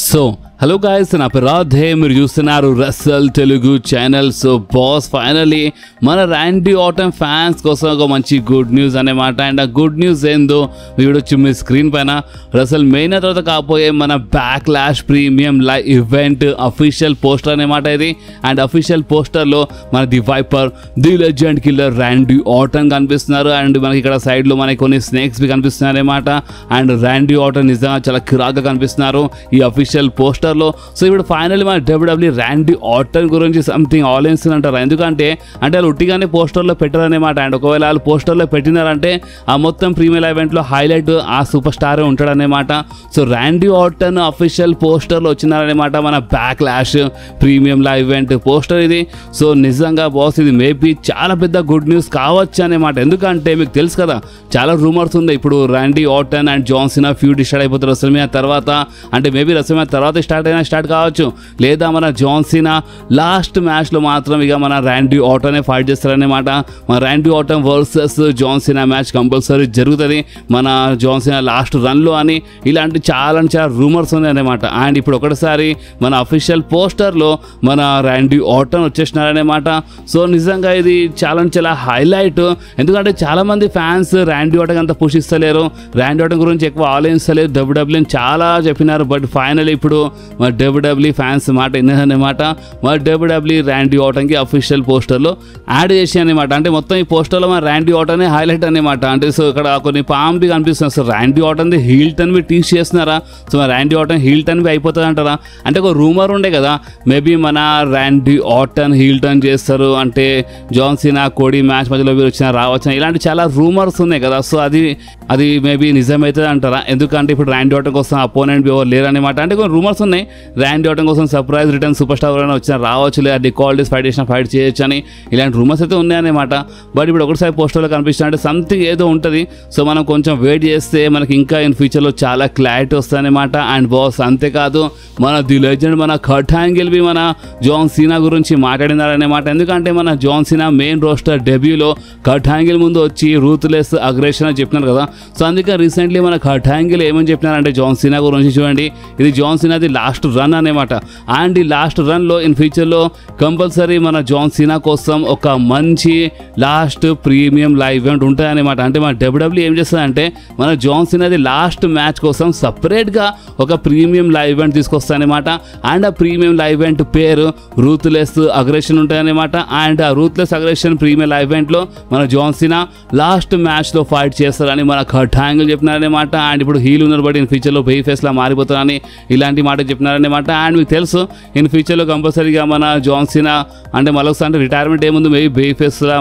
So hello guys, నా పేరు రాధే, మీరు చూస్తున్నారు wrestle Telugu channel. So boss finally మన ర్యాండీ ఆర్టన్ ఫ్యాన్స్ కోసం ఒక మంచి గుడ్ న్యూస్ అనేమాట. అండ్ ఆ గుడ్ న్యూస్ ఏందో వీడొచ్చి మీ స్క్రీన్ పైన రసల్ మెయిన్ తర్వాత కాకపోయే మన Backlash premium live event official poster అనమాట ఇది. అండ్ అఫీషియల్ పోస్టర్లో మన the Viper, the legend killer Randy Orton కనిపిస్తున్నారు. అండ్ మనకి ఇక్కడ సైడ్లో మనకి కొన్ని స్నేక్స్ బి కనిపిస్తున్నాయి అనమాట. అండ్ ర్యాండీ ఆర్టన్ నిజంగా చాలా కిరాక్గా కనిపిస్తున్నారు ఈ అఫీషియల్ పోస్టర్ లో. సో ఇప్పుడు ఫైనల్లీ మన డబ్ల్యూడబ్ల్యూ ర్యాండీ ఆర్టన్ గురించి సంథింగ్ ఆలోచిస్తుంది అంటారు. ఎందుకంటే వాళ్ళు ఉట్టిగానే పోస్టర్లో పెట్టారనమాట. అండ్ ఒకవేళ వాళ్ళు పోస్టర్లో పెట్టినారంటే ఆ మొత్తం ప్రీమియర్ ఈవెంట్లో హైలైట్ ఆ సూపర్ స్టారే ఉంటాడనమాట. సో ర్యాండీ ఆర్టన్ అఫీషియల్ పోస్టర్లో వచ్చినారనమాట మన Backlash premium live event poster ఇది. సో నిజంగా బాస్ ఇది మేబీ చాలా పెద్ద గుడ్ న్యూస్ కావచ్చు అనమాట. ఎందుకంటే మీకు తెలుసు కదా, చాలా రూమర్స్ ఉంది ఇప్పుడు Randy Orton and John Cena feud start అయిపోతారు రెస్ల్మేనియా తర్వాత. అంటే మేబీ రెస్ల్మేనియా తర్వాత స్టార్ట్ కావచ్చు, లేదా మన జాన్ సినా లాస్ట్ మ్యాచ్లో మాత్రం ఇక మన ర్యాండీ ఆర్టనే ఫైట్ చేస్తారనమాట. మన Randy Orton versus John Cena match compulsory జరుగుతుంది మన జాన్ సినా లాస్ట్ రన్లో అని. ఇలాంటి చాలా రూమర్స్ ఉన్నాయన్నమాట. అండ్ ఇప్పుడు ఒకటిసారి మన అఫీషియల్ పోస్టర్లో మన ర్యాండీ ఆర్టన్ వచ్చేసినారనమాట. సో నిజంగా ఇది చాలా హైలైట్. ఎందుకంటే చాలామంది ఫ్యాన్స్ ర్యాండీ ఆర్టన్ అంత పుష్ ఇస్తలేరు, ర్యాండీ ఆర్టన్ గురించి ఎక్కువ ఆలోచించలేదు. డబ్ల్యూడబ్ల్యూ చాలా చెప్పినారు, బట్ ఫైనల్ ఇప్పుడు మన డబ్ల్యూడబ్ల్యూ ఫ్యాన్స్ మాట విన్నారనమాట. మన డబ్ల్యూడబ్ల్యూ ర్యాండీ ఆర్టన్కి అఫీషియల్ పోస్టర్లో యాడ్ చేసి అనమాట. అంటే మొత్తం ఈ పోస్టర్లో మన ర్యాండీ ఆర్టనే హైలైట్ అనమాట. అంటే సో ఇక్కడ కొన్ని పాంబి కనిపిస్తుంది. సో ర్యాండీ ఆర్టన్ది హీల్ టర్న్ బి టీచ్ చేస్తున్నారా? సో మన ర్యాండీ ఆర్టన్ హీల్ టర్న్ బి అయిపోతుంది అంటారా? అంటే ఒక రూమర్ ఉండే కదా, మేబీ మన ర్యాండీ ఆర్టన్ హీల్ టర్న్ చేస్తారు అంటే జాన్ సినా కోడి మ్యాచ్ మధ్యలో మీరు వచ్చినా రావచ్చు, ఇలాంటి చాలా రూమర్స్ ఉన్నాయి కదా. సో అది మేబీ నిజమవుతుంది అంటారా? ఎందుకంటే ఇప్పుడు ర్యాండీ ఆర్టన్ కోసం అపోనెంట్ ఎవరు లేరనమాట. అంటే కొన్ని రూమర్స్ ఉన్నాయి ర్యాండీ ఆర్టన్ కోసం సర్ప్రైజ్ రిటర్న్ సూపర్ స్టార్ ఎవరైనా వచ్చినా రావచ్చు, లేదా డికాల్డీస్ ఫైట్ చేసిన ఫైట్ చేయొచ్చు అని ఇలాంటి రూమర్స్ అయితే ఉన్నాయన్నమాట. బట్ ఇప్పుడు ఒకటిసారి పోస్టర్లో కనిపిస్తుంది అంటే సంథింగ్ ఏదో ఉంటుంది. సో మనం కొంచెం వెయిట్ చేస్తే మనకి ఇంకా ఇన్ ఫ్యూచర్లో చాలా క్లారిటీ వస్తుందన్నమాట. అండ్ బాస్ అంతేకాదు మన ది లెజెండ్ మన కర్ట్ యాంగిల్ బి మన జాన్ సినా గురించి మాట్లాడినారనమాట. ఎందుకంటే మన జాన్ సినా మెయిన్ రోస్టర్ డెబ్యూలో కర్ట్ యాంగిల్ ముందు వచ్చి రూత్లెస్ అగ్రెషన్ అని చెప్పినారు కదా. సో అందుకే రీసెంట్లీ మన కర్ట్ యాంగిల్ ఏమని చెప్పినారంటే జాన్ సినా గురించి చూడండి, ఇది జాన్ సినాది లాస్ట్ రన్ అనమాట. అండ్ ఈ లాస్ట్ రన్లో ఇన్ ఫ్యూచర్లో కంపల్సరీ మన జాన్ సినా కోసం ఒక మంచి లాస్ట్ ప్రీమియం లైవ్ ఈవెంట్ ఉంటాయన్నమాట. అంటే మన డబ్ల్యూడబ్ల్యూ ఏం చేస్తుందంటే మన జాన్ సినాది లాస్ట్ మ్యాచ్ కోసం సపరేట్గా ఒక ప్రీమియం లైవ్ ఈవెంట్ తీసుకొస్తాయన్నమాట. అండ్ ఆ ప్రీమియం లైవ్ ఈవెంట్ పేరు రూత్లెస్ అగ్రెషన్ ఉంటాయన్నమాట. అండ్ ఆ రూత్లెస్ అగ్రెషన్ ప్రీమియం లైవ్ ఈవెంట్లో మన జాన్ సినా లాస్ట్ మ్యాచ్లో ఫైట్ చేస్తారని మన కర్ట్ యాంగిల్ చెప్పినారనమాట. అండ్ ఇప్పుడు హీల్ ఉన్నారు బట్ ఇన్ ఫ్యూచర్లో బెయి ఫేస్లా మారిపోతారని ఇలాంటి మాట చెప్పినారనమాట. అండ్ మీకు తెలుసు ఇన్ ఫ్యూచర్లో కంపల్సరీగా మన జాన్ సినా అంటే మరొకసారి అంటే రిటైర్మెంట్ ఏముంది మేబీ బెయి ఫేస్లా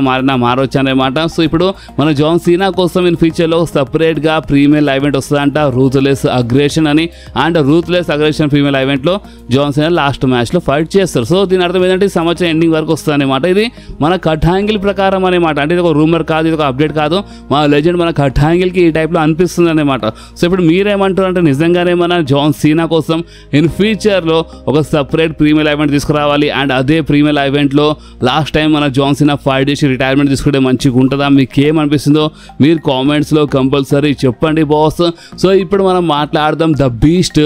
మారవచ్చు అనమాట. సో ఇప్పుడు మన జాన్ సినా కోసం ఇన్ ఫ్యూచర్లో సపరేట్గా ప్రీమియం లైవ్ ఈవెంట్ వస్తుందంట రూత్లెస్ అగ్రెషన్ అని. And ruthless aggression premium live ఈవెంట్లో జాన్ సినా లాస్ట్ మ్యాచ్లో ఫైట్ చేస్తారు. సో దీని అర్థం ఏంటంటే ఈ సంవత్సరం ఎండింగ్ వరకు వస్తుంది అనమాట. ఇది మన కర్ట్ యాంగిల్ ప్రకారం అనమాట. అంటే ఇది ఒక రూమర్ కాదు, ఇది ఒక అప్డేట్ కాదు, మన లెజెండ్ మన కర్ట్ యాంగిల్కి ఈ టైప్లో అనిపిస్తుంది అనమాట. సో ఇప్పుడు మీరేమంటారు అంటే నిజంగానే మన జాన్ సినా కోసం ఇన్ ఫ్యూచర్లో ఒక సపరేట్ ప్రీమియర్ ఈవెంట్ తీసుకురావాలి. అండ్ అదే ప్రీమియర్ ఈవెంట్లో లాస్ట్ టైం మన జాన్ సినా ఫైట్ చేసి రిటైర్మెంట్ తీసుకుంటే మంచిగా ఉంటుందా? మీకు ఏమనిపిస్తుందో మీరు కామెంట్స్లో కంపల్సరీ చెప్పండి బాస్. సో ఇప్పుడు మనం మాట్లాడదాం ద బీస్ట్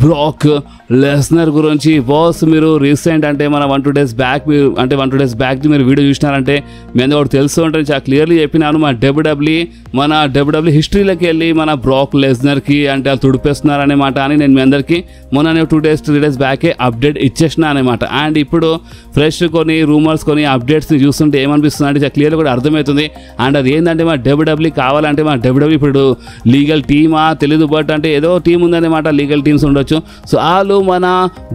బ్రాక్ లెస్నర్ గురించి. బాస్ మీరు రీసెంట్ అంటే మన 1-2 days బ్యాక్ మీరు వీడియో చూసినారంటే మీ అందరూ ఒకటి తెలుసు ఉంటుంది, చాలా క్లియర్లీ చెప్పినాను. మన డబ్ల్యూడబ్ల్యూ హిస్టరీలోకి వెళ్ళి మన బ్రాక్ లెస్నర్కి అంటే వాళ్ళు తుడిపేస్తున్నారనమాట అని నేను మీ అందరికీ మొన్న 2-3 days బ్యాకే అప్డేట్ ఇచ్చేసిన అనమాట. అండ్ ఇప్పుడు ఫ్రెష్ కొన్ని రూమర్స్ కొన్ని అప్డేట్స్ని చూస్తుంటే ఏమనిపిస్తుంది అంటే చాలా క్లియర్గా కూడా అర్థమవుతుంది. అండ్ అది ఏంటంటే మన డబ్ల్యూడబ్ల్యూ కావాలంటే మన డబ్ల్యూడబ్ల్యూ ఇప్పుడు లీగల్ టీమా తెలీదు, బట్ అంటే ఏదో టీం ఉందన్నమాట, లీగల్ టీమ్స్ ఉండొచ్చు. సో వాళ్ళు మన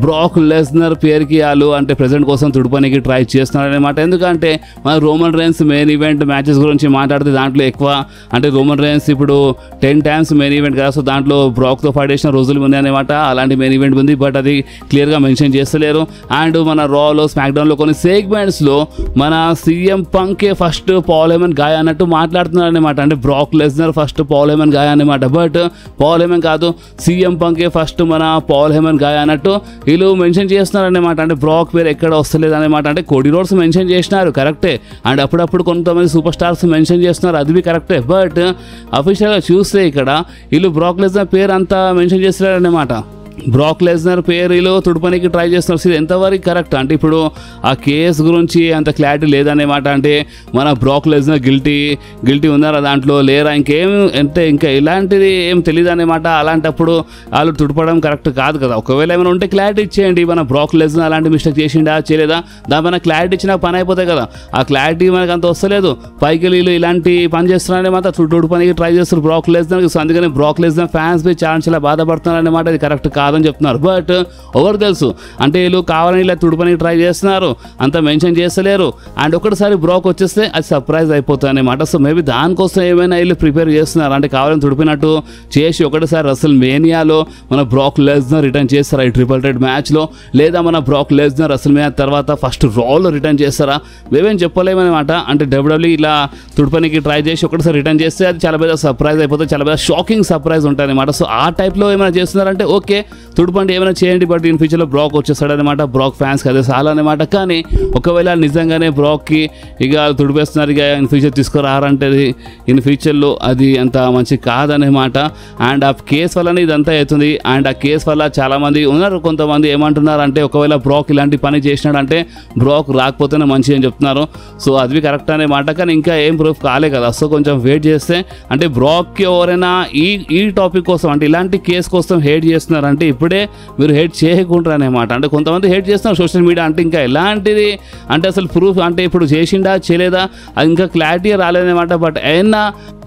బ్రాక్ లెస్నర్ పేరుకి వాళ్ళు అంటే ప్రెజెంట్ కోసం తుడిపనికి ట్రై చేస్తున్నారనమాట. ఎందుకంటే మన Roman Reigns main event matches గురించి మాట్లాడితే దాంట్లో ఎక్కువ అంటే రోమన్ రైన్స్ ఇప్పుడు 10 times మెయిన్ ఈవెంట్ కదా. సో దాంట్లో బ్రాక్తో ఫైట్ చేసిన రోజులు ఉంది అనమాట, అలాంటి మెయిన్ ఈవెంట్ ఉంది, బట్ అది క్లియర్గా మెన్షన్ చేస్తలేరు. అండ్ మన రాలో స్మాక్డౌన్లో కొన్ని సెగ్మెంట్స్లో మన సీఎం పంకే ఫస్ట్ పాల్ హెమన్ గాయ అన్నట్టు మాట్లాడుతున్నారు అనమాట. అంటే బ్రాక్ లెస్నర్ ఫస్ట్ పాల్ హెమన్ గాయ అనమాట, బట్ పాల్ హెమన్ కాదు సీఎం పంకే ఫస్ట్ మన పాల్ హెమన్ గాయ అన్నట్టు వీళ్ళు మెన్షన్ చేస్తున్నారు అనమాట. అంటే బ్రాక్ పేరు ఎక్కడ వస్తలేదు అనమాట. అంటే కోడీ రోడ్స్ మెన్షన్ చేసినారు కరెక్టే, అండ్ అప్పుడప్పుడు కొంతమంది సూపర్ స్టార్స్ మెన్షన్ చేస్తున్నారు, అది కరెక్టే. బట్ అఫీషియల్గా చూస్తే ఇక్కడ వీళ్ళు బ్రాక్ లెస్నర్ పేరు అంతా మెన్షన్ చేస్తున్నారనమాట. బ్రాక్ లెస్నర్ పేరులో తుడపనికి ట్రై చేస్తున్నారు. ఇది ఎంతవరకు కరెక్ట్ అంటే ఇప్పుడు ఆ కేసు గురించి అంత క్లారిటీ లేదనేమాట. అంటే మన బ్రాక్ లెస్నర్ గిల్టీ ఉన్నారా దాంట్లో లేరా ఇంకేం అంటే ఇంకా ఇలాంటిది ఏం తెలియదు అనమాట. అలాంటప్పుడు వాళ్ళు తుడపడం కరెక్ట్ కాదు కదా. ఒకవేళ ఏమైనా ఉంటే క్లారిటీ ఇచ్చేయండి, మన బ్రాక్ లెస్నర్ అలాంటి మిస్టేక్ చేసిండా చేయలేదా దానిపైన క్లారిటీ ఇచ్చినా పని అయిపోతాయి కదా. ఆ క్లారిటీ మనకు అంత వస్తలేదు, పైకి వీళ్ళు ఇలాంటి పని చేస్తున్నారని మాత్రం తుడపనికి ట్రై చేస్తారు బ్రాక్ లెస్నర్. సో అందుకని బ్రాక్ లెస్నర్ ఫ్యాన్స్ చాలా బాధపడుతున్నారు అనమాట. ఇది కరెక్ట్ కాదని చెప్తున్నారు. బట్ ఎవరు తెలుసు అంటే వీళ్ళు కావాలని ఇలా తుడపని ట్రై చేస్తున్నారు, అంత మెన్షన్ చేస్తలేరు. అండ్ ఒకటిసారి బ్రాక్ వచ్చేస్తే అది సర్ప్రైజ్ అయిపోతుంది అనమాట. సో మేబీ దానికోసం ఏమైనా వీళ్ళు ప్రిపేర్ చేస్తున్నారు అంటే కావాలని తుడిపినట్టు చేసి ఒకటిసారి రసల్ మేనియాలో మన బ్రాక్ లెస్నర్ రిటర్న్ చేస్తారా ఈ ట్రిపుల్ థ్రెట్ మ్యాచ్లో, లేదా మన బ్రాక్ లెస్నర్ రసల్ మేనియా తర్వాత ఫస్ట్ రాలో రిటర్న్ చేస్తారా మేమేం చెప్పలేమన్నమాట. అంటే డబ్ల్యూడబ్ల్యూఈ ఇలా తుడపనికి ట్రై చేసి ఒకటిసారి రిటర్న్ చేస్తే అది చాలా పెద్ద సర్ప్రైజ్ అయిపోతుంది, చాలా పెద్ద షాకింగ్ సర్ప్రైజ్ ఉంటుంది అనమాట. సో ఆ టైప్లో ఏమైనా చేస్తున్నారంటే ఓకే తుడపండి ఏమైనా చేయండి, బట్ ఇన్ ఫ్యూచర్లో బ్రాక్ వచ్చేస్తాడనమాట. బ్రాక్ ఫ్యాన్స్కి అదే చాలా అనమాట. కానీ ఒకవేళ నిజంగానే బ్రాక్కి ఇక తుడిపేస్తున్నారు, ఇక ఇన్ ఫ్యూచర్ తీసుకురారంటే ఇన్ ఫ్యూచర్లో అది అంత మంచి కాదనమాట. అండ్ ఆ కేసు వల్లనే ఇదంతా అవుతుంది. అండ్ ఆ కేసు వల్ల చాలామంది ఉన్నారు, కొంతమంది ఏమంటున్నారు అంటే ఒకవేళ బ్రాక్ ఇలాంటి పని చేసినాడంటే బ్రాక్ రాకపోతేనే మంచి అని చెప్తున్నారు. సో అది కరెక్ట్ అనమాట. కానీ ఇంకా ఏం ప్రూఫ్ కాలే కదా. సో కొంచెం వెయిట్ చేస్తే అంటే బ్రాక్కి ఎవరైనా ఈ టాపిక్ కోసం అంటే ఇలాంటి కేసు కోసం హేట్ చేస్తున్నారంటే ఇప్పుడే మీరు హేట్ చేయకుంటారు అనమాట. అంటే కొంతమంది హేట్ చేస్తున్నారు సోషల్ మీడియా అంటే ఇంకా ఎలాంటిది అంటే అసలు ప్రూఫ్ అంటే ఇప్పుడు చేసిండా చేయలేదా అది ఇంకా క్లారిటీ రాలేదన్నమాట. బట్ అయినా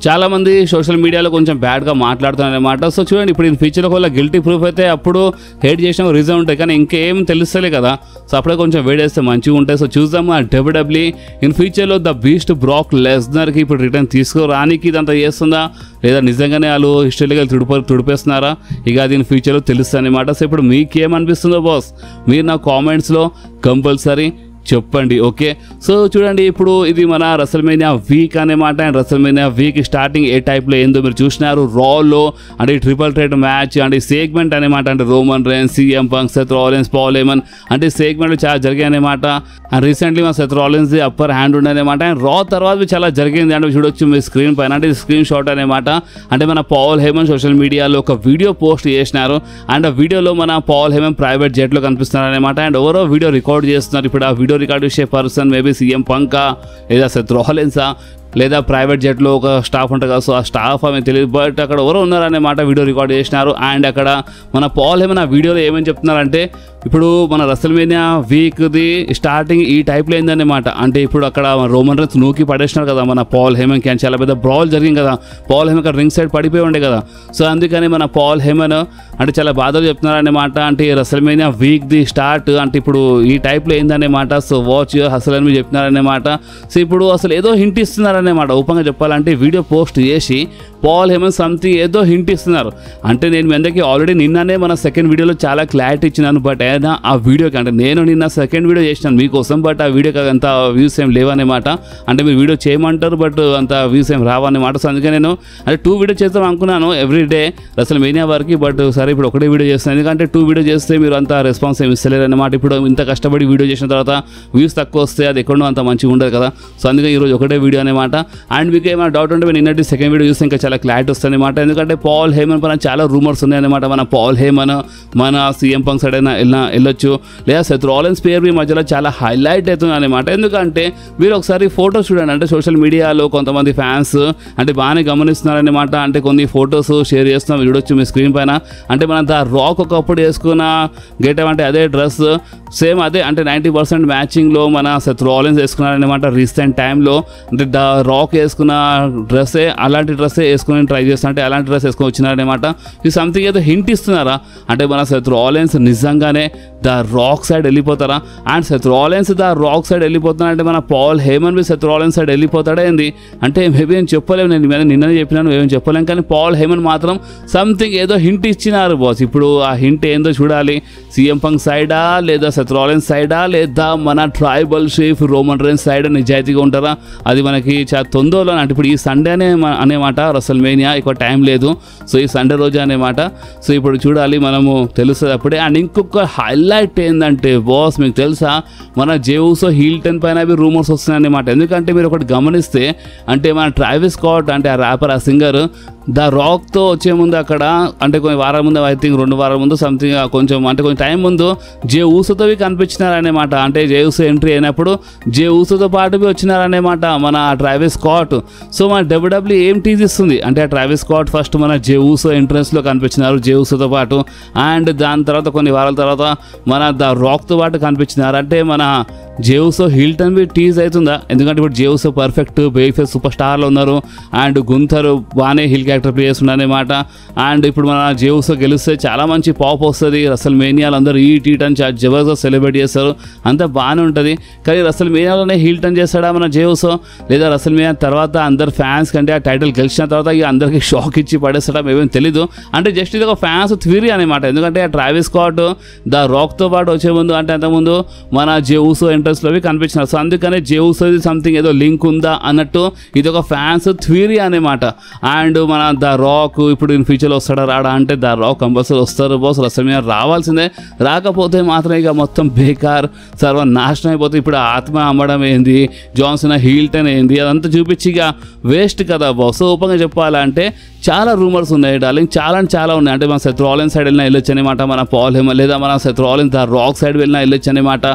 చాలామంది సోషల్ మీడియాలో కొంచెం బ్యాడ్గా మాట్లాడుతున్నారు అనమాట. సో చూడండి ఇప్పుడు ఈ ఫ్యూచర్ వల్ల గిల్టీ ప్రూఫ్ అయితే అప్పుడు హేట్ చేసిన రీజన్ ఉంటాయి, కానీ ఇంకేం తెలుస్తలే కదా. సో అప్పుడే కొంచెం వెయిట్ చేస్తే మంచిగా ఉంటాయి. సో చూద్దాము ఆ డబ్ల్యూడబ్ల్యూఈ ఇన్ ఫ్యూచర్లో ద బీస్ట్ బ్రాక్ లెస్నర్కి ఇప్పుడు రిటర్న్ తీసుకురానికి ఇదంతా చేస్తుందా, లేదా నిజంగానే వాళ్ళు హిస్టరీగా తుడిపేస్తున్నారా, ఇక అది ఇన్ ఫ్యూచర్లో తెలుస్తుంది అనమాట. సో ఇప్పుడు మీకేమనిపిస్తుందో బాస్ మీరు నా కామెంట్స్లో కంపల్సరీ చెప్పండి. ఓకే సో చూడండి ఇప్పుడు ఇది మన రసల్మేనియా వీక్ అనమాట. అండ్ రసల్మేనియా వీక్ స్టార్టింగ్ ఏ టైప్లో ఏందో మీరు చూసినారు. రాలో అంటే ట్రిపుల్ థ్రెట్ మ్యాచ్ అంటే సెగ్మెంట్ అనమాట. అంటే Roman Reigns, CM Punk, Seth Rollins, Paul Heyman అంటే సెగ్మెంట్లు చాలా జరిగాయి అనమాట. అండ్ రీసెంట్లీ మన సెత్ రాలిన్స్ అప్పర్ హ్యాండ్ ఉండనమాట. అండ్ రా తర్వాత చాలా జరిగింది అంటే చూడొచ్చు మీ స్క్రీన్ పైన. అంటే స్క్రీన్ షాట్ అనమాట. అంటే మన పాల్ హేమన్ సోషల్ మీడియాలో ఒక వీడియో పోస్ట్ చేసినారు. అండ్ ఆ వీడియోలో మన పాల్ హేమన్ ప్రైవేట్ జెట్లో కనిపిస్తున్నారు అనమాట. అండ్ ఎవరో వీడియో రికార్డ్ చేస్తున్నారు. ఇప్పుడు ఆ వీడియో రికార్డ్ చేసే పర్సన్ మేబీ సీఎం పంకా లేదా సెత్ రాలిన్సా లేదా ప్రైవేట్ జెట్లో ఒక స్టాఫ్ ఉంటుంది కదా. సో ఆ స్టాఫ్ ఆమె తెలియదు, బట్ అక్కడ ఎవరో ఉన్నారనేమాట వీడియో రికార్డ్ చేసినారు. అండ్ అక్కడ మన పాల్ హేమన్ ఆ వీడియోలో ఏమని చెప్తున్నారంటే ఇప్పుడు మన రసల్మేనియా వీక్ది స్టార్టింగ్ ఈ టైప్లో అయిందన్నమాట. అంటే ఇప్పుడు అక్కడ రోమన్ రేన్స్ నూకి పడేసినారు కదా మన పాల్ హేమన్కి, అని చాలా పెద్ద బ్రాల్ జరిగింది కదా. పాల్ హేమన్ అక్కడ రింగ్ సైడ్ పడిపోయి ఉండే కదా. సో అందుకని మన పాల్ హేమన్ అంటే చాలా బాధలు చెప్తున్నారన్నమాట. అంటే రసల్మేనియా వీక్ది స్టార్ట్ అంటే ఇప్పుడు ఈ టైప్లో అయిందన్నమాట. సో వాచ్ అసలు అని చెప్తున్నారన్నమాట. సో ఇప్పుడు అసలు ఏదో హింట్ ఇస్తున్నారు అనమాట. ఓపెన్గా చెప్పాలంటే వీడియో పోస్ట్ చేసి పాల్ హేమన్ సంథింగ్ ఏదో హింట్ ఇస్తున్నారు. అంటే నేను మీ అందరికీ ఆల్రెడీ నిన్ననే మన సెకండ్ వీడియోలో చాలా క్లారిటీ ఇచ్చినాను. బట్ అయినా ఆ వీడియోకి అంటే నేను నిన్న సెకండ్ వీడియో చేసినాను మీకోసం, బట్ ఆ వీడియోకి అంత వ్యూస్ ఏం లేవన్నమాట. అంటే మీరు వీడియో చేయమంటారు బట్ అంత వ్యూస్ ఏం రావన్నమాట. సో అందుకే నేను అంటే 2 వీడియో చేద్దాం అనుకున్నాను ఎవ్రీ డే రసల్మేనియా వరకు. బట్ సరే ఇప్పుడు ఒకటే వీడియో చేస్తాను, ఎందుకంటే 2 వీడియో చేస్తే మీరు అంత రెస్పాన్స్ ఏమి ఇస్తలేరు అనమాట. ఇప్పుడు ఇంత కష్టపడి వీడియో చేసిన తర్వాత వ్యూస్ తక్కువ వస్తే అది ఎక్కడో అంత మంచిగా ఉండదు కదా. సో అందుకే ఈరోజు ఒకటే వీడియో అనమాట. అండ్ మీకు ఏమైనా డౌట్ ఉంటే నిన్నటి సెకండ్ వీడియో చూస్తే ఇంకా చాలా క్లారిటీ వస్తుంది అనమాట. ఎందుకంటే పాల్ హేమన్ పైన చాలా రూమర్స్ ఉన్నాయన్నమాట. మన పాల్ హేమన్ మన సీఎం పంక్ సైడ్ అయినా వెళ్ళొచ్చు, లేదా సెత్ రాలిన్స్ పేరు మీ మధ్యలో చాలా హైలైట్ అవుతుంది అనమాట. ఎందుకంటే మీరు ఒకసారి ఫోటోస్ చూడండి. అంటే సోషల్ మీడియాలో కొంతమంది ఫ్యాన్స్ అంటే బాగానే గమనిస్తున్నారనమాట. అంటే కొన్ని ఫొటోస్ షేర్ చేస్తున్నాం చూడొచ్చు మీ స్క్రీన్ పైన. అంటే మన ద రాక్ ఒకప్పుడు వేసుకున్న గెటప్ అంటే అదే డ్రెస్ సేమ్ అదే అంటే 90% మ్యాచింగ్లో మన సెత్ రాలిన్స్ వేసుకున్నారనమాట రీసెంట్ టైంలో. అంటే ద రాక్ వేసుకున్న డ్రెస్సే అలాంటి డ్రెస్సే వేసుకుని ట్రై చేస్తున్నా, అంటే అలాంటి డ్రెస్ వేసుకొని వచ్చినారనమాట. ఇది సంథింగ్ ఏదో హింట్ ఇస్తున్నారా అంటే మన సెత్ రాలిన్స్ నిజంగానే ద రాక్ సైడ్ వెళ్ళిపోతారా? And Seth Rollins the Rock side వెళ్ళిపోతున్నారంటే మన పాల్ హేమన్ బి సెత్ రాలిన్స్ సైడ్ వెళ్ళిపోతాడా ఏంది అంటే మేబీ ఏం చెప్పలేము. నేను నిన్ననే చెప్పినాను ఏం చెప్పలేము, కానీ పాల్ హేమన్ మాత్రం సంథింగ్ ఏదో హింట్ ఇచ్చినారు బాస్. ఇప్పుడు ఆ హింట్ ఏందో చూడాలి. సీఎం పంక్ సైడా లేదా సెత్ రాలిన్స్ సైడా లేదా మన tribal chief Roman rains side నిజాయితీగా ఉంటారా? అది మనకి చాలా తొందరలో అంటే ఇప్పుడు ఈ సండే అనేమాట రసల్మేనియా, ఎక్కువ టైం లేదు. సో ఈ సండే రోజు అనేమాట. సో ఇప్పుడు చూడాలి మనము తెలుస్తుంది అప్పుడే. అండ్ ఇంకొక హైలైట్ ఏంటంటే బాస్ మీకు తెలుసా మన జేవుసో హీల్టన్ పైన అవి రూమర్స్ వస్తున్నాయి అన్నమాట. ఎందుకంటే మీరు ఒకటి గమనిస్తే అంటే మన ట్రావిస్ స్కాట్ అంటే ఆ ర్యాపర్ ఆ సింగర్ ద రాక్తో వచ్చే ముందు అక్కడ అంటే కొన్ని వారాల ముందు ఐ థింక్ 2 వారాల ముందు సంథింగ్ కొంచెం అంటే కొంచెం టైం ముందు జే ఊసోతోవి కనిపించినారనేమాట. అంటే జే ఊసో ఎంట్రీ అయినప్పుడు జే ఊసోతో పాటు వచ్చినారనేమాట మన ట్రావిస్ స్కాట్. సో మన డబ్ల్యూడబ్ల్యూ ఏం టీజ్ ఇస్తుంది అంటే ట్రావిస్ స్కాట్ ఫస్ట్ మన జే ఊసో ఎంట్రన్స్లో కనిపించినారు జే ఊసోతో పాటు, అండ్ దాని తర్వాత కొన్ని వారాల తర్వాత మన ద రాక్తో పాటు కనిపించినారు. అంటే మన జే ఊసో హిల్టన్ బి టీజ్ అవుతుందా, ఎందుకంటే ఇప్పుడు జే ఊసో పర్ఫెక్ట్ బేఫేస్ సూపర్ స్టార్లో ఉన్నారు, అండ్ గుంథర్ బాగానే హిల్ క్యారెక్టర్ ప్లే చేస్తున్నారన్నమాట. అండ్ ఇప్పుడు మన జే ఊసో గెలిస్తే చాలా మంచి పాప్ వస్తుంది, రసల్ మేనియాలు అందరూ ఈట్ అని జబర్దస్త్ సెలబ్రేట్ చేస్తారు, అంతా బాగానే ఉంటుంది. కానీ రసల్ మేనియాలోనే హిల్ టర్న్ చేస్తాడా మన జే ఊసో, లేదా రసల్ మేనియా తర్వాత అందరు ఫ్యాన్స్ కంటే ఆ టైటిల్ గెలిచిన తర్వాత ఇక అందరికీ షాక్ ఇచ్చి పడేస్తాడా మేమేం తెలీదు. అంటే జస్ట్ ఇది ఒక ఫ్యాన్స్ థియరీ అనమాట, ఎందుకంటే ట్రావిస్ స్కాట్ ద రాక్తో పాటు వచ్చే ముందు అంటే అంతకుముందు మన జే ఊసో ఎంట్రన్స్లోవి కనిపించినారు. సో అందుకనే జే ఊసో సంథింగ్ ఏదో లింక్ ఉందా అన్నట్టు ఇది ఒక ఫ్యాన్స్ థియరీ అనమాట. అండ్ మన ద రాక్ ఇప్పుడు ఇన్ ఫ్యూచర్లో వస్తాడా రాడా అంటే ద రాక్ కంపల్సరీ వస్తారు బాస్, రసల్మేనియా రావాల్సిందే, రాకపోతే మాత్రం ఇక మొత్తం బేకార్ సర్వనాశనం అయిపోతుంది. ఇప్పుడు ఆత్మ అమ్మడం ఏంది, జాన్సన్ హీల్టన్ ఏంది, అదంతా చూపించి ఇక వేస్ట్ కదా బాస్. ఓపెన్గా చెప్పాలంటే చాలా రూమర్స్ ఉన్నాయి డార్లింగ్, చాలా ఉన్నాయి. అంటే మన సెత్ రాలిన్స్ సైడ్ వెళ్ళినా వెళ్ళొచ్చు అనమాట, మన పాల్ హేమన్ లేదా మన Seth Rollins the Rock side వెళ్ళినా వెళ్ళొచ్చు అనమాట.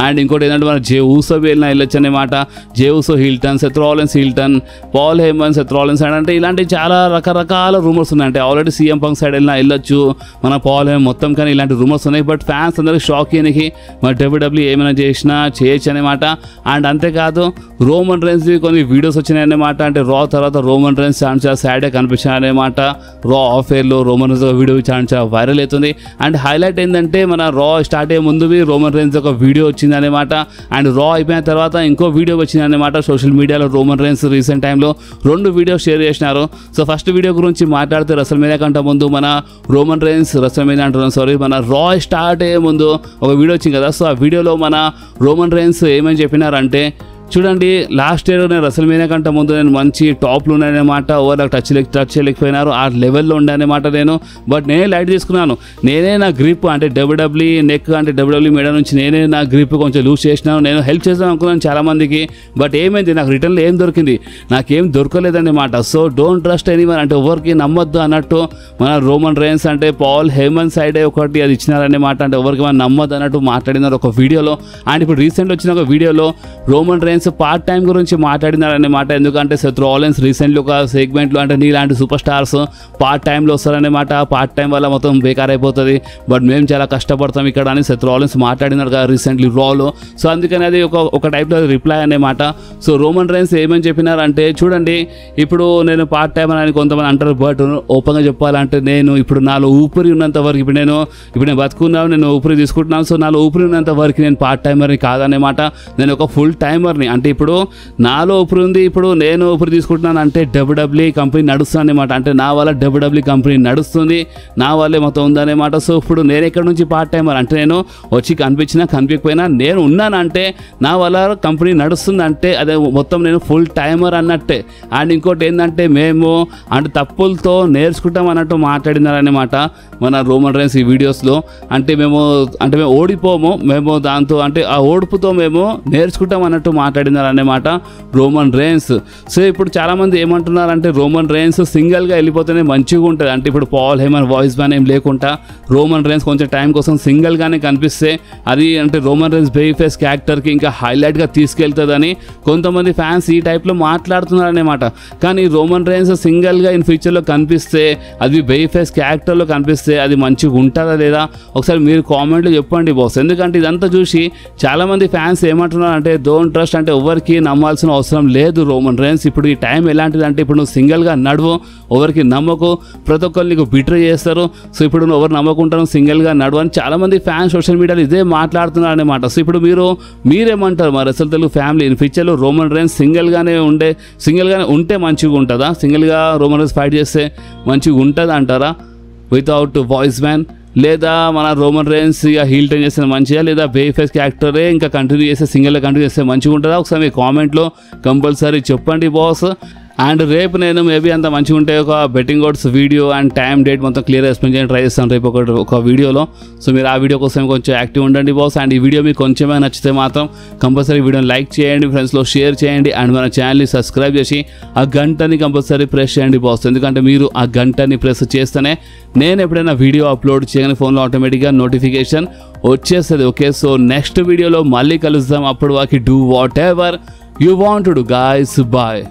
అండ్ ఇంకోటి ఏంటంటే మన జే ఊసో వెళ్ళినా వెళ్ళొచ్చు అనమాట, జే ఊసో హిల్టన్, సెత్ రాలిన్స్ హిల్టన్, Paul Heyman Seth Rollins side అంటే ఇలాంటి చాలా రకరకాల రూమర్స్ ఉన్నాయి. అంటే ఆల్రెడీ సీఎం పంక్ సైడ్ వెళ్ళినా వెళ్ళొచ్చు మన పాల్ హేమన్ మొత్తం, కానీ ఇలాంటి రూమర్స్ ఉన్నాయి. బట్ ఫ్యాన్స్ అందరికి షాక్ అయ్యానికి మన డబ్ల్యూడబ్ల్యూ ఏమైనా చేసినా చేయొచ్చు అనమాట. అండ్ అంతేకాదు రోమన్ రైన్స్ కొన్ని వీడియోస్ వచ్చినాయి అన్నమాట. అంటే రా తర్వాత రోమన్ రైన్స్ చాలా సాడ్గా కనిపించాయి అనమాట. రా ఆఫేర్లో రోమన్ రైన్స్ ఒక వీడియో చాలా వైరల్ అవుతుంది. అండ్ హైలైట్ ఏంటంటే మన రా స్టార్ట్ అయ్యే ముందువి రోమన్ రైన్స్ ఒక వీడియో వచ్చింది అనమాట. అండ్ రా అయిపోయిన తర్వాత ఇంకో వీడియో వచ్చింది అనమాట సోషల్ మీడియాలో. రోమన్ రైన్స్ రీసెంట్ టైంలో 2 వీడియోస్ షేర్ చేసినారు. సో ఫస్ట్ వీడియో గురించి మాట్లాడితే రసల్మేనియా కంటే ముందు మన రోమన్ రైన్స్ రసల్మేనియా అంటున్నాను సారీ మన రా స్టార్ట్ అయ్యే ముందు ఒక వీడియో వచ్చింది కదా. సో ఆ వీడియోలో మన రోమన్ రైన్స్ ఏమని చెప్పినారంటే చూడండి లాస్ట్ ఇయర్ నేను రసల్మేనియా కంటే ముందు నేను మంచి టాప్లో ఉన్నానమాట, ఓవర్ టచ్ చేయలేకపోయినారు, ఆ లెవెల్లో ఉండనమాట నేను. బట్ నేనే లైట్ తీసుకున్నాను, నేనే నా గ్రిప్ అంటే డబ్ల్యూడబ్ల్యూ నెక్ అంటే డబ్ల్యూడబ్ల్యూ మెడ నుంచి నేనే నా గ్రిప్ కొంచెం లూజ్ చేసినాను, నేను హెల్ప్ చేద్దాం అనుకున్నాను చాలామందికి. బట్ ఏమైంది నాకు రిటర్న్లో ఏం దొరికింది, నాకేం దొరకలేదన్నమాట. సో డోంట్ ట్రస్ట్ ఎనీవన్ అంటే ఎవరికి నమ్మొద్దు అన్నట్టు మన రోమన్ రైన్స్ అంటే పాల్ హేమన్ సైడే ఒకటి అది ఇచ్చినారన్నమాట. అంటే ఎవరికి మనం నమ్మొద్దు అన్నట్టు మాట్లాడినారు ఒక వీడియోలో. అండ్ ఇప్పుడు రీసెంట్ వచ్చిన ఒక వీడియోలో రోమన్ రైన్స్ పార్ట్ టైం గురించి మాట్లాడినారన్నమాట. ఎందుకంటే సెత్ రాలిన్స్ రీసెంట్లీ ఒక సెగ్మెంట్లో అంటే నీలాంటి సూపర్ స్టార్స్ పార్ట్ టైంలో వస్తారన్నమాట, పార్ట్ టైం వల్ల మొత్తం బేకార్ అయిపోతుంది, బట్ మేము చాలా కష్టపడతాం ఇక్కడ అని సెత్ రాలిన్స్ మాట్లాడినారు కదా రీసెంట్లీ రాలో. సో అందుకని అది ఒక టైప్లో రిప్లై అన్నమాట. సో రోమన్ రైన్స్ ఏమని చెప్పినారంటే చూడండి ఇప్పుడు నేను పార్ట్ టైం అని కొంతమంది అంటారు, బట్ ఓపెన్గా చెప్పాలంటే నేను ఇప్పుడు నాలో ఊపిరి ఉన్నంత వరకు ఇప్పుడు నేను బతుకున్నాను, నేను ఊపిరి తీసుకుంటున్నాను. సో నాలో ఊపిరి ఉన్నంత వరకు నేను పార్ట్ టైమర్ని కాదన్నమాట, నేను ఒక ఫుల్ టైమర్ని. అంటే ఇప్పుడు నాలో ఊపిరి ఉంది, ఇప్పుడు నేను ఊపిరి తీసుకుంటున్నాను అంటే డబ్ల్యూడబ్ల్యూ కంపెనీ నడుస్తుంది అనమాట. అంటే నా వల్ల డబ్ల్యూడబ్ల్యూ కంపెనీ నడుస్తుంది, నా వల్లే మొత్తం ఉందన్నమాట. సో ఇప్పుడు నేను ఎక్కడి నుంచి పార్ట్ టైమర్ అంటే నేను వచ్చి కనిపించినా కనిపించకపోయినా నేను ఉన్నానంటే నా వల్ల కంపెనీ నడుస్తుంది అంటే అదే మొత్తం నేను ఫుల్ టైమర్ అన్నట్టే. అండ్ ఇంకోటి ఏంటంటే మేము అంటే తప్పులతో నేర్చుకుంటాం అన్నట్టు మాట్లాడినారన్నమాట మన రోమన్ రైన్స్ ఈ వీడియోస్లో. అంటే మేము ఓడిపోము, మేము దాంతో అంటే ఆ ఓడిపుతో మేము నేర్చుకుంటాం అన్నట్టు మాట్లాడినారన్నమాట రోమన్ రైన్స్. సో ఇప్పుడు చాలామంది ఏమంటున్నారంటే రోమన్ రైన్స్ సింగిల్గా వెళ్ళిపోతేనే మంచిగా ఉంటుంది. అంటే ఇప్పుడు పాల్ హేమన్ వాయిస్ బ్యాన్ ఏం లేకుండా రోమన్ రైన్స్ కొంచెం టైం కోసం సింగిల్గానే కనిపిస్తే అది అంటే రోమన్ రైన్స్ బేబీ ఫేస్ క్యారెక్టర్కి ఇంకా హైలైట్గా తీసుకెళ్తుందని కొంతమంది ఫ్యాన్స్ ఈ టైప్లో మాట్లాడుతున్నారన్నమాట. కానీ రోమన్ రైన్స్ సింగిల్గా ఇన్ ఫ్యూచర్లో కనిపిస్తే అది బేబీ ఫేస్ క్యారెక్టర్లో కనిపిస్తే అది మంచిగా ఉంటుందా లేదా ఒకసారి మీరు కామెంట్లో చెప్పండి బాస్. ఎందుకంటే ఇదంతా చూసి చాలామంది ఫ్యాన్స్ ఏమంటున్నారు అంటే డోంట్ ట్రస్ట్ అంటే ఎవరికి నమ్మాల్సిన అవసరం లేదు రోమన్ రైన్స్. ఇప్పుడు ఈ టైం ఎలాంటిది అంటే ఇప్పుడు నువ్వు సింగిల్గా నడువు, ఎవరికి నమ్మకు, ప్రతి ఒక్కరు నీకు బిట్రే చేస్తారు. సో ఇప్పుడు నువ్వు ఎవరు నమ్మకుంటాను సింగిల్గా నడువు అని చాలామంది ఫ్యాన్స్ సోషల్ మీడియాలో ఇదే మాట్లాడుతున్నారు అనమాట. సో ఇప్పుడు మీరేమంటారు మా రెసల్ తెలుగు ఫ్యామిలీ ఇన్ ఫ్యూచర్లో రోమన్ రైన్స్ సింగిల్గానే ఉంటే మంచిగా ఉంటుందా, సింగిల్గా రోమన్ రైన్స్ ఫైట్ చేస్తే మంచిగా ఉంటుంది అంటారా వితౌట్ వాయిస్ మ్యాన్, లేదా మన రోమన్ రైన్స్ ఇక హీల్ టర్న్ చేస్తే మంచిగా, లేదా బేబీ ఫేస్ క్యారెక్టరే ఇంకా కంటిన్యూ చేస్తే సింగిల్గా కంటిన్యూ చేస్తే మంచిగా ఉంటుందా ఒకసారి మీ కామెంట్లో కంపల్సరీ చెప్పండి బాస్. అండ్ రేపు నేను మేబీ అంత మంచిగా ఉంటే ఒక betting oats video and time date మొత్తం క్లియర్ ఎక్స్ప్లెయిన్ చేయడానికి ట్రై చేస్తాను రేపు ఒక వీడియోలో. సో మీరు ఆ వీడియో కోసం కొంచెం యాక్టివ్ ఉండండి బాస్. అండ్ ఈ వీడియో మీకు కొంచెమే నచ్చితే మాత్రం కంపల్సరీ వీడియోని లైక్ చేయండి, ఫ్రెండ్స్లో షేర్ చేయండి, అండ్ మన ఛానల్ని సబ్స్క్రైబ్ చేసి ఆ గంటని కంపల్సరీ ప్రెస్ చేయండి బాస్. ఎందుకంటే మీరు ఆ గంటని ప్రెస్ చేస్తేనే నేను ఎప్పుడైనా వీడియో అప్లోడ్ చేయగానే ఫోన్లో ఆటోమేటిక్గా నోటిఫికేషన్ వచ్చేస్తుంది. ఓకే, సో నెక్స్ట్ వీడియోలో మళ్ళీ కలుద్దాం. అప్పుడు వాకి do whatever you want to do guys. Bye.